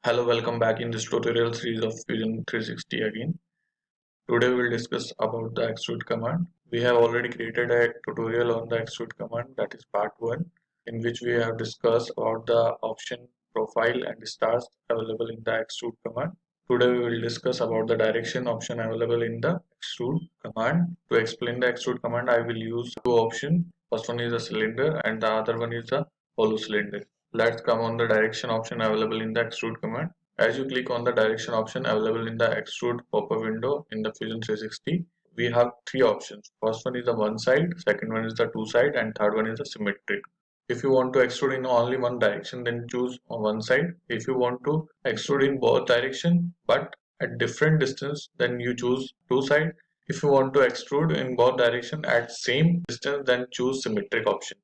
Hello, welcome back in this tutorial series of Fusion 360 again. Today we'll discuss about the extrude command. We have already created a tutorial on the extrude command, that is part 1, in which we have discussed about the option, profile and stars available in the extrude command. Today we will discuss about the direction option available in the extrude command. To explain the extrude command, I will use two options. First one is a cylinder and the other one is a hollow cylinder. Let's come on the direction option available in the extrude command. As you click on the direction option available in the extrude pop-up window in the Fusion 360, we have three options. First one is the one side, second one is the two side, and third one is the symmetric. If you want to extrude in only one direction, then choose on one side. If you want to extrude in both direction but at different distance, then you choose two side. If you want to extrude in both direction at same distance, then choose symmetric option.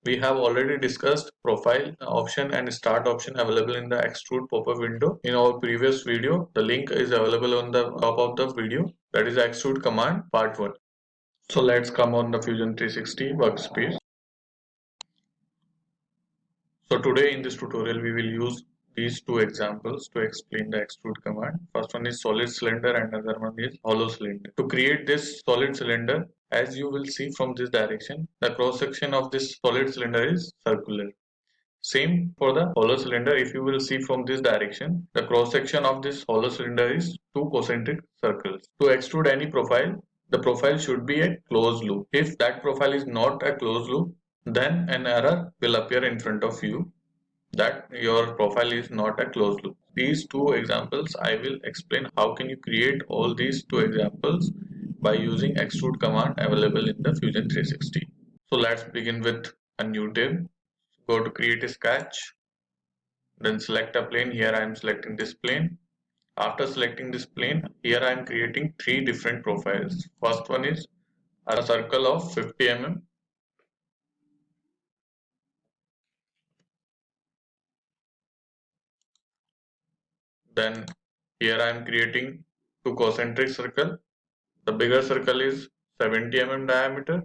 We have already discussed profile option and start option available in the extrude pop-up window in our previous video. The link is available on the top of the video. That is extrude command part 1. So let's come on the Fusion 360 workspace. So today in this tutorial we will use these two examples to explain the extrude command. First one is solid cylinder and another one is hollow cylinder. To create this solid cylinder, as you will see from this direction, the cross section of this solid cylinder is circular. Same for the hollow cylinder. If you will see from this direction, the cross section of this hollow cylinder is two concentric circles. To extrude any profile, the profile should be a closed loop. If that profile is not a closed loop, then an error will appear in front of you that your profile is not a closed loop. These two examples I will explain how can you create all these two examples by using extrude command available in the Fusion 360. So let's begin with a new tab. Go to create a sketch, then select a plane. Here I am selecting this plane. After selecting this plane, here I am creating three different profiles. First one is a circle of 50 mm. Then here I am creating two concentric circle. The bigger circle is 70 mm diameter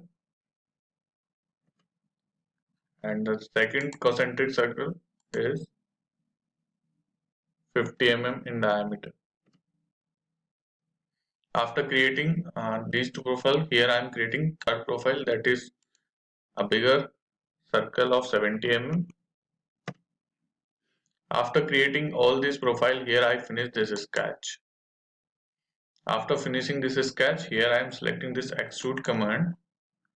and the second concentric circle is 50 mm in diameter. After creating these two profiles, here I am creating third profile, that is a bigger circle of 70 mm. After creating all this profile, here I finish this sketch. After finishing this sketch, here I am selecting this extrude command.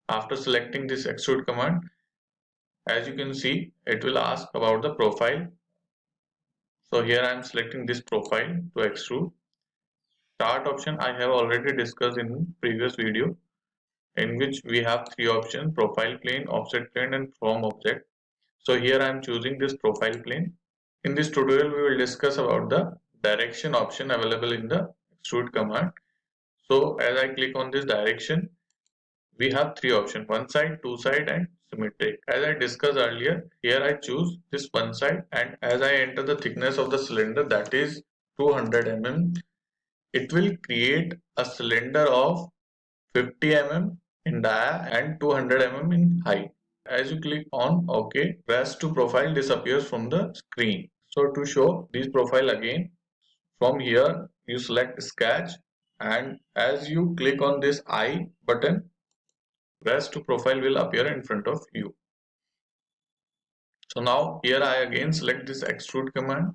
After selecting this extrude command, as you can see, it will ask about the profile. So here I am selecting this profile to extrude. Start option I have already discussed in previous video, in which we have three options: profile plane, offset plane and from object. So here I am choosing this profile plane. In this tutorial we will discuss about the direction option available in the extrude command. So as I click on this direction, we have three options: one side, two side and symmetric. As I discussed earlier, here I choose this one side, and as I enter the thickness of the cylinder, that is 200 mm, it will create a cylinder of 50 mm in dia and 200 mm in height. As you click on OK, rest to profile disappears from the screen. So to show this profile again, from here you select sketch, and as you click on this I button, rest to profile will appear in front of you. So now here I again select this extrude command.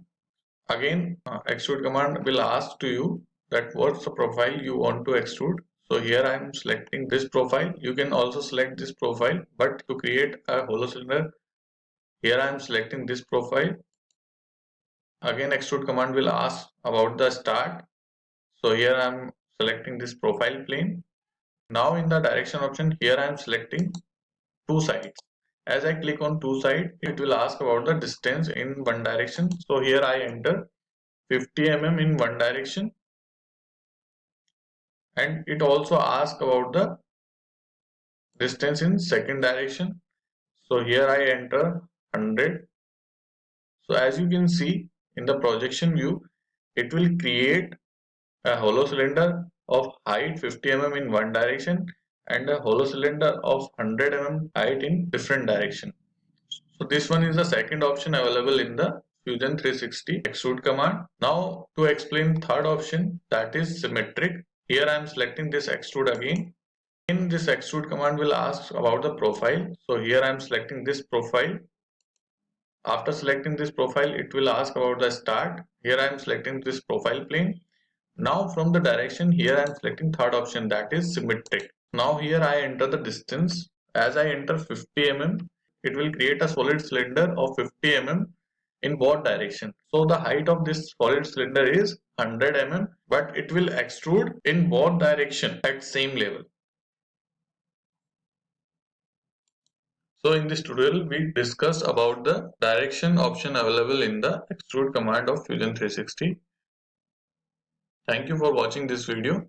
Again extrude command will ask to you that what's the profile you want to extrude. So here I am selecting this profile. You can also select this profile, but to create a hollow cylinder, here I am selecting this profile. Again extrude command will ask about the start. So here I am selecting this profile plane. Now in the direction option, here I am selecting two sides. As I click on two side, it will ask about the distance in one direction. So here I enter 50 mm in one direction, and it also asks about the distance in second direction. So here I enter 100. So as you can see in the projection view, it will create a hollow cylinder of height 50 mm in one direction and a hollow cylinder of 100 mm height in different direction. So this one is the second option available in the Fusion 360 extrude command. Now to explain third option, that is symmetric. Here I am selecting this extrude again. In this extrude command will ask about the profile. So here I am selecting this profile. After selecting this profile, it will ask about the start. Here I am selecting this profile plane. Now from the direction, here I am selecting third option, that is symmetric. Now here I enter the distance. As I enter 50 mm, it will create a solid cylinder of 50 mm in both direction. So the height of this solid cylinder is 100 mm, but it will extrude in both direction at same level. So in this tutorial, we discussed about the direction option available in the extrude command of Fusion 360. Thank you for watching this video.